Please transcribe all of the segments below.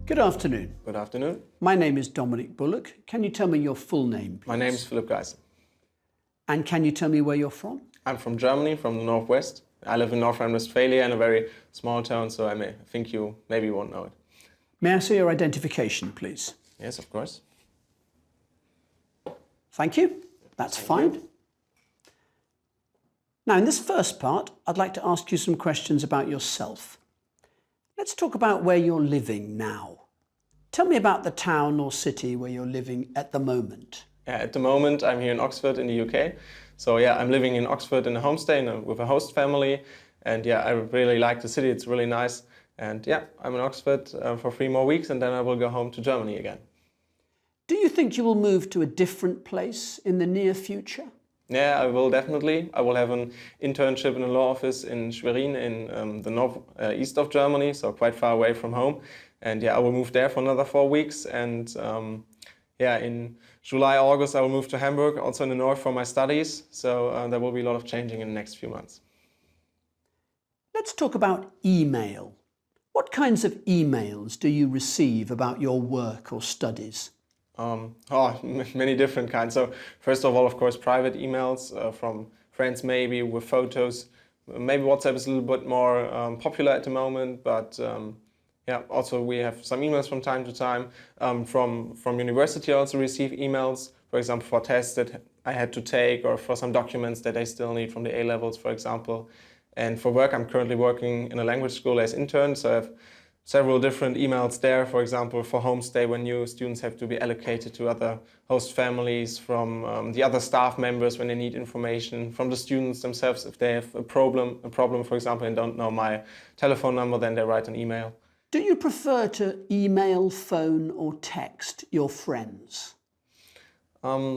Good afternoon. Good afternoon. My name is Dominic Bullock. Can you tell me your full name, please? My name is Philip Geisel. And can you tell me where you're from? I'm from Germany, from the northwest. I live in North Rhine-Westphalia in a very small town, so I think you maybe won't know it. May I see your identification, please? Yes, of course. Thank you. That's fine. Now, in this first part, I'd like to ask you some questions about yourself. Let's talk about where you're living now. Tell me about the town or city where you're living at the moment. Yeah, at the moment, I'm here in Oxford in the UK. So yeah, I'm living in Oxford in a homestay with a host family. And yeah, I really like the city. It's really nice. And yeah, I'm in Oxford for 3 more weeks and then I will go home to Germany again. Do you think you will move to a different place in the near future? Yeah, I will definitely. I will have an internship in a law office in Schwerin in the northeast of Germany, so quite far away from home. And yeah, I will move there for another 4 weeks. And yeah, in July, August, I will move to Hamburg, also in the north for my studies. So there will be a lot of changing in the next few months. Let's talk about email. What kinds of emails do you receive about your work or studies? Many different kinds. So first of all, of course, private emails from friends, maybe with photos. Maybe WhatsApp is a little bit more popular at the moment, but yeah, also we have some emails from time to time. From university, I also receive emails, for example, for tests that I had to take or for some documents that I still need from the A-levels, for example. And for work, I'm currently working in a language school as intern, so I have several different emails there, for example, for homestay when new students have to be allocated to other host families, from the other staff members when they need information, from the students themselves if they have a problem, for example, and don't know my telephone number, then they write an email. Do you prefer to email, phone or text your friends?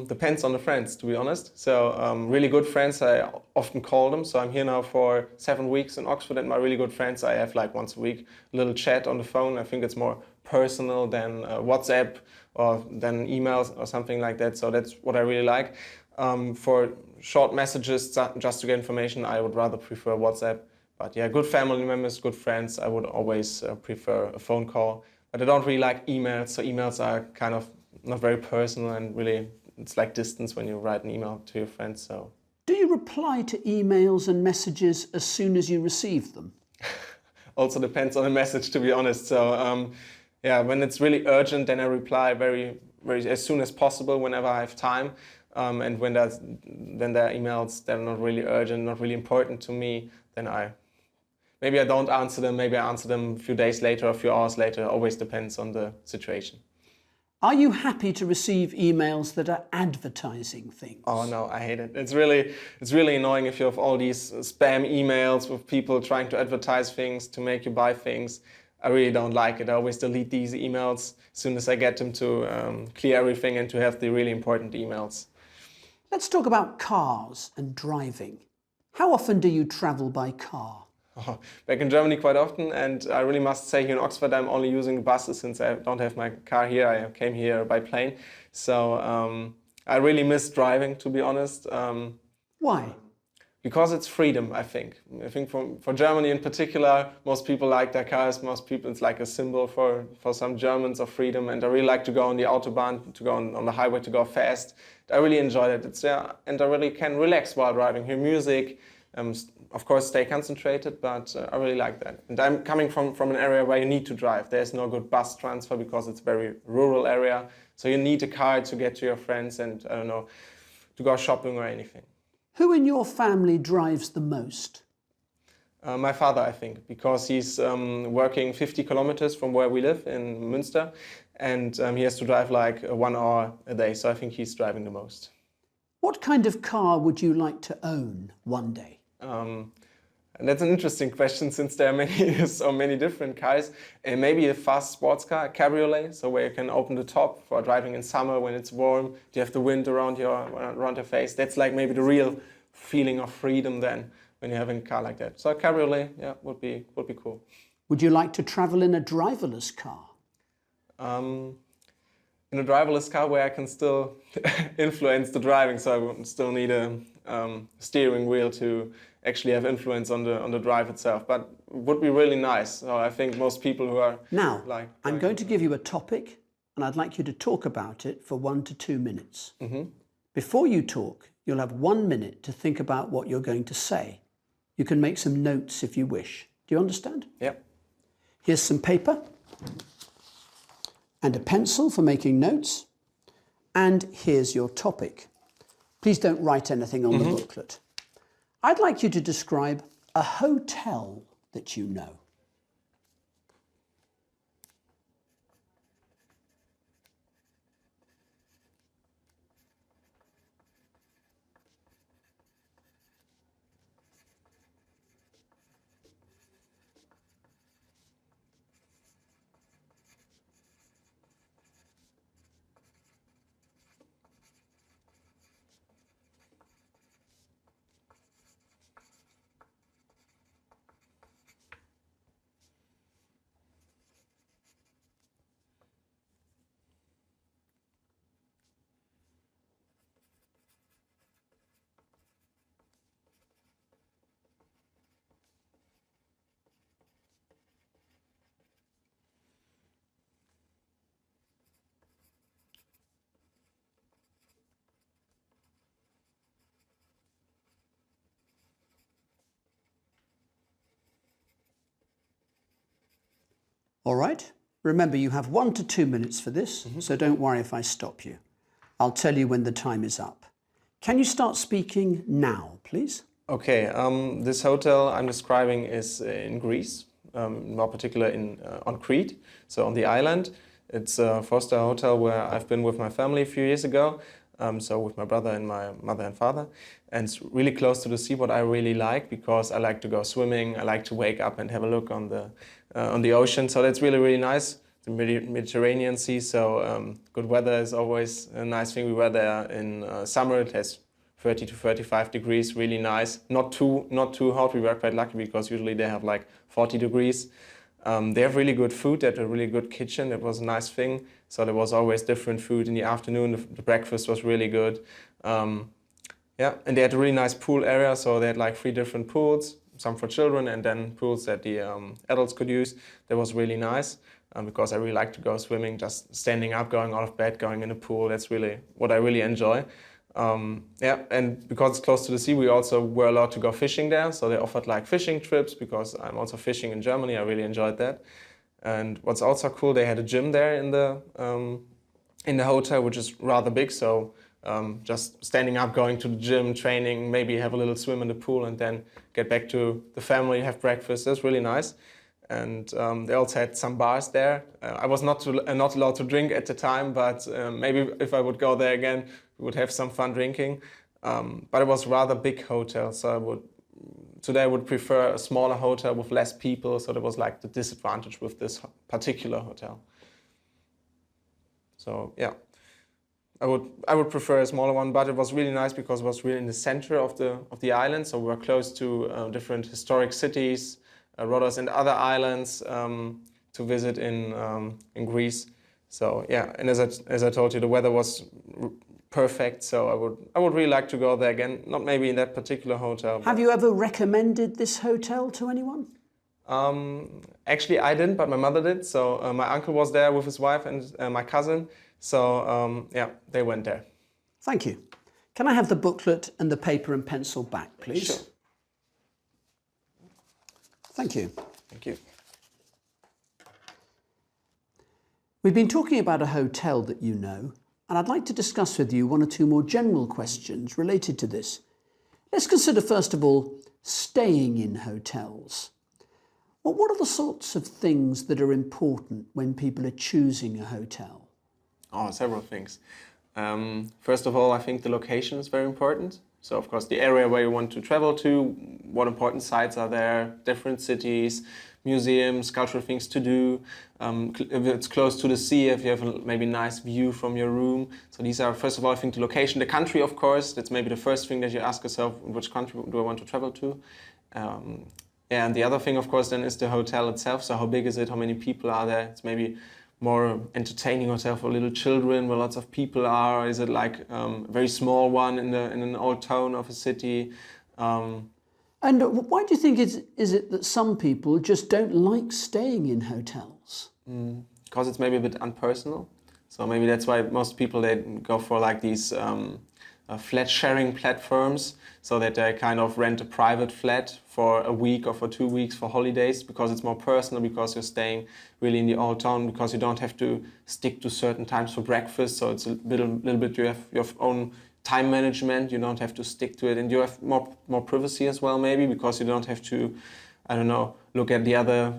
Depends on the friends, to be honest. So really good friends, I often call them. So I'm here now for 7 weeks in Oxford, and my really good friends, I have like once a week a little chat on the phone. I think it's more personal than WhatsApp or than emails or something like that. So that's what I really like. For short messages, just to get information, I would rather prefer WhatsApp. But yeah, good family members, good friends, I would always prefer a phone call. But I don't really like emails, so emails are kind of not very personal and really it's like distance when you write an email to your friends. So, do you reply to emails and messages as soon as you receive them? Also depends on the message, to be honest. So yeah, when it's really urgent, then I reply very as soon as possible whenever I have time. And when there are emails that are not really urgent, not really important to me, then maybe I don't answer them. Maybe I answer them a few days later, a few hours later. It always depends on the situation. Are you happy to receive emails that are advertising things? Oh no, I hate it. It's really annoying if you have all these spam emails with people trying to advertise things to make you buy things. I really don't like it. I always delete these emails as soon as I get them to clear everything and to have the really important emails. Let's talk about cars and driving. How often do you travel by car? Back in Germany quite often, and I really must say here in Oxford I'm only using buses since I don't have my car here. I came here by plane, so I really miss driving, to be honest. Why? Because it's freedom, I think. I think for Germany in particular, most people like their cars. Most people, it's like a symbol for some Germans of freedom, and I really like to go on the Autobahn, to go on the highway, to go fast. I really enjoy it. It's and I really can relax while driving, hear music. Of course, stay concentrated, but I really like that. And I'm coming from an area where you need to drive. There's no good bus transfer because it's a very rural area. So you need a car to get to your friends and, I don't know, to go shopping or anything. Who in your family drives the most? My father, I think, because he's working 50 kilometers from where we live in Münster, and he has to drive like 1 hour a day. So I think he's driving the most. What kind of car would you like to own one day? And that's an interesting question since there are so many different cars. And maybe a fast sports car, a cabriolet, so where you can open the top for driving in summer when it's warm. You have the wind around your face. That's like maybe the real feeling of freedom then when you're having a car like that. So a cabriolet, yeah, would be cool. Would you like to travel in a driverless car? In a driverless car where I can still influence the driving, so I would still need a steering wheel to actually have influence on the drive itself. But would be really nice. So I think most people who are Now, like I'm going to give you a topic and I'd like you to talk about it for 1 to 2 minutes. Before you talk, you'll have 1 minute to think about what you're going to say. You can make some notes if you wish. Do you understand? Yep. Here's some paper and a pencil for making notes. And here's your topic. Please don't write anything on the booklet. I'd like you to describe a hotel that you know. All right. Remember, you have 1 to 2 minutes for this, so don't worry if I stop you. I'll tell you when the time is up. Can you start speaking now, please? Okay, this hotel I'm describing is in Greece, more particular on Crete, so on the island. It's a four-star hotel where I've been with my family a few years ago, so with my brother and my mother and father. And it's really close to the sea, what I really like, because I like to go swimming, I like to wake up and have a look on the ocean, so that's really, really nice. The Mediterranean Sea, so good weather is always a nice thing. We were there in summer. It has 30 to 35 degrees, really nice. Not too hot. We were quite lucky because usually they have like 40 degrees. They have really good food. They had a really good kitchen. That was a nice thing. So there was always different food in the afternoon. The breakfast was really good. Yeah, and they had a really nice pool area. So they had like 3 different pools, some for children and then pools that the adults could use. That was really nice. Because I really like to go swimming, just standing up, going out of bed, going in a pool. That's really what I really enjoy. Yeah, and because it's close to the sea, we also were allowed to go fishing there. So they offered like fishing trips because I'm also fishing in Germany. I really enjoyed that. And what's also cool, they had a gym there in the hotel, which is rather big. So just standing up, going to the gym, training, maybe have a little swim in the pool, and then get back to the family, have breakfast. That's really nice. And they also had some bars there. I was not allowed to drink at the time, but maybe if I would go there again, we would have some fun drinking. But it was a rather big hotel, so today I would prefer a smaller hotel with less people. So that was like the disadvantage with this particular hotel. So yeah, I would prefer a smaller one, but it was really nice because it was really in the center of the island. So we were close to different historic cities, Rhodos and other islands to visit in Greece. So yeah, and as I told you, the weather was perfect. So I would really like to go there again. Not maybe in that particular hotel. Have you ever recommended this hotel to anyone? Actually, I didn't, but my mother did. So my uncle was there with his wife and my cousin. So yeah, they went there. Thank you. Can I have the booklet and the paper and pencil back, please? Sure. Thank you. Thank you. We've been talking about a hotel that you know, and I'd like to discuss with you 1 or 2 more general questions related to this. Let's consider, first of all, staying in hotels. Well, what are the sorts of things that are important when people are choosing a hotel? Oh, several things. First of all, I think the location is very important. So, of course, the area where you want to travel to, what important sites are there, different cities, museums, cultural things to do. If it's close to the sea, if you have a maybe nice view from your room. So these are, first of all, I think the location. The country, of course, that's maybe the first thing that you ask yourself, which country do I want to travel to? Yeah, and the other thing, of course, then is the hotel itself. So how big is it? How many people are there? It's maybe more entertaining hotel for little children where lots of people are? Is it like a very small one in an old town of a city? And why do you think is it that some people just don't like staying in hotels? Because it's maybe a bit unpersonal. So maybe that's why most people, they go for like these flat sharing platforms, so that they kind of rent a private flat for a week or for 2 weeks for holidays, because it's more personal, because you're staying really in the old town, because you don't have to stick to certain times for breakfast. So it's a little bit, you have your own time management, you don't have to stick to it, and you have more privacy as well, maybe, because you don't have to, I don't know, look at the other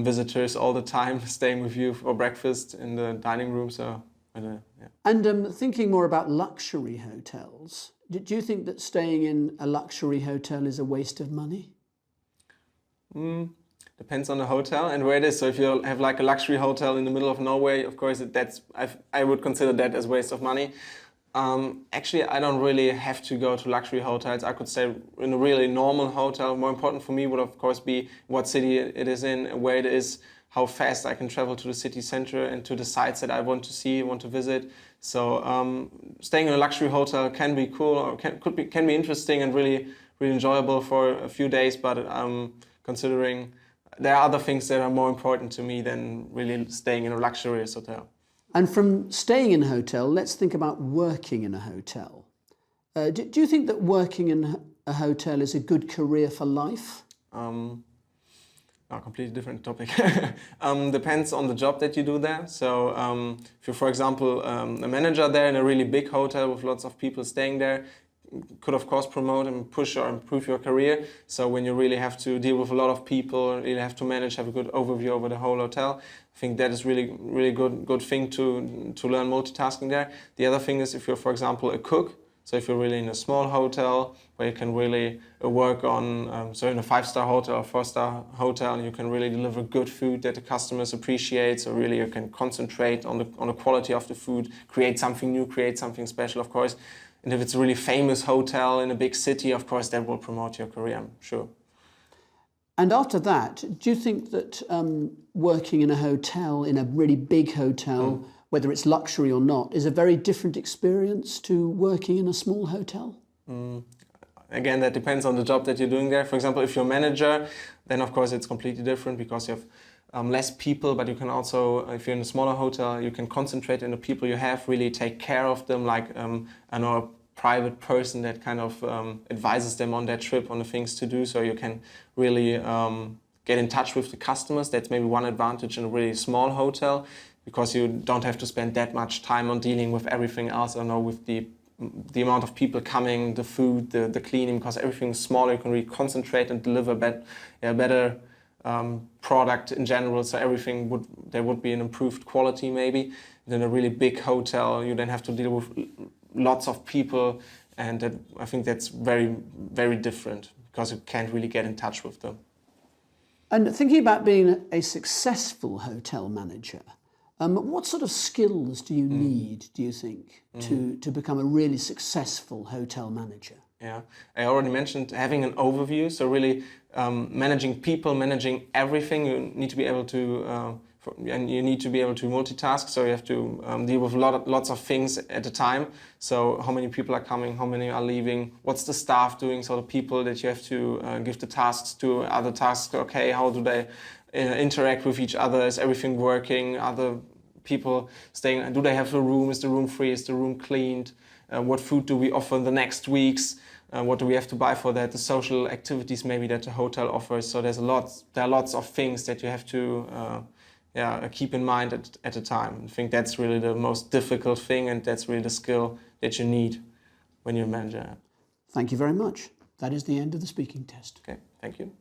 visitors all the time staying with you for breakfast in the dining room. So I don't know, yeah. And thinking more about luxury hotels, do you think that staying in a luxury hotel is a waste of money? Depends on the hotel and where it is. So if you have like a luxury hotel in the middle of nowhere, of course I would consider that as waste of money. Actually, I don't really have to go to luxury hotels. I could stay in a really normal hotel. More important for me would of course be what city it is in, where it is, how fast I can travel to the city center and to the sites that I want to see, want to visit. So staying in a luxury hotel can be cool, or can be interesting and really enjoyable for a few days. But considering there are other things that are more important to me than really staying in a luxurious hotel. And from staying in a hotel, let's think about working in a hotel. Do you think that working in a hotel is a good career for life? A completely different topic. Depends on the job that you do there. So if you're, for example, a manager there in a really big hotel with lots of people staying there, could of course promote and push or improve your career. So when you really have to deal with a lot of people, really have to manage, have a good overview over the whole hotel, I think that is really good thing to learn multitasking there. The other thing is if you're, for example, a cook. So if you're really in a small hotel where you can really work on, so in a 5-star hotel or 4-star hotel, you can really deliver good food that the customers appreciate. So really you can concentrate on the quality of the food, create something new, create something special, of course. And if it's a really famous hotel in a big city, of course, that will promote your career, I'm sure. And after that, do you think that working in a hotel, in a really big hotel, whether it's luxury or not, is a very different experience to working in a small hotel? Again, that depends on the job that you're doing there. For example, if you're a manager, then of course it's completely different, because you have less people, but you can also, if you're in a smaller hotel, you can concentrate on the people you have, really take care of them, like I know a private person that kind of advises them on their trip, on the things to do, so you can really get in touch with the customers. That's maybe one advantage in a really small hotel, because you don't have to spend that much time on dealing with everything else, I know, with the amount of people coming, the food, the cleaning, because everything is smaller, you can really concentrate and deliver better product in general, so there would be an improved quality maybe. And in a really big hotel, you then have to deal with lots of people, and I think that's very different, because you can't really get in touch with them. And thinking about being a successful hotel manager, what sort of skills do you need, do you think, to become a really successful hotel manager? Yeah, I already mentioned having an overview, so really managing people, managing everything. You need to be able to, and you need to be able to multitask. So you have to deal with lots of things at a time. So how many people are coming, how many are leaving, what's the staff doing? So the people that you have to give the tasks to, other tasks. Okay, how do they interact with each other? Is everything working? Other people staying? Do they have a room? Is the room free? Is the room cleaned? What food do we offer in the next weeks? What do we have to buy for that? The social activities maybe that the hotel offers. So there are lots of things that you have to keep in mind at a time. I think that's really the most difficult thing, and that's really the skill that you need when you're a manager. Thank you very much. That is the end of the speaking test. Okay, thank you.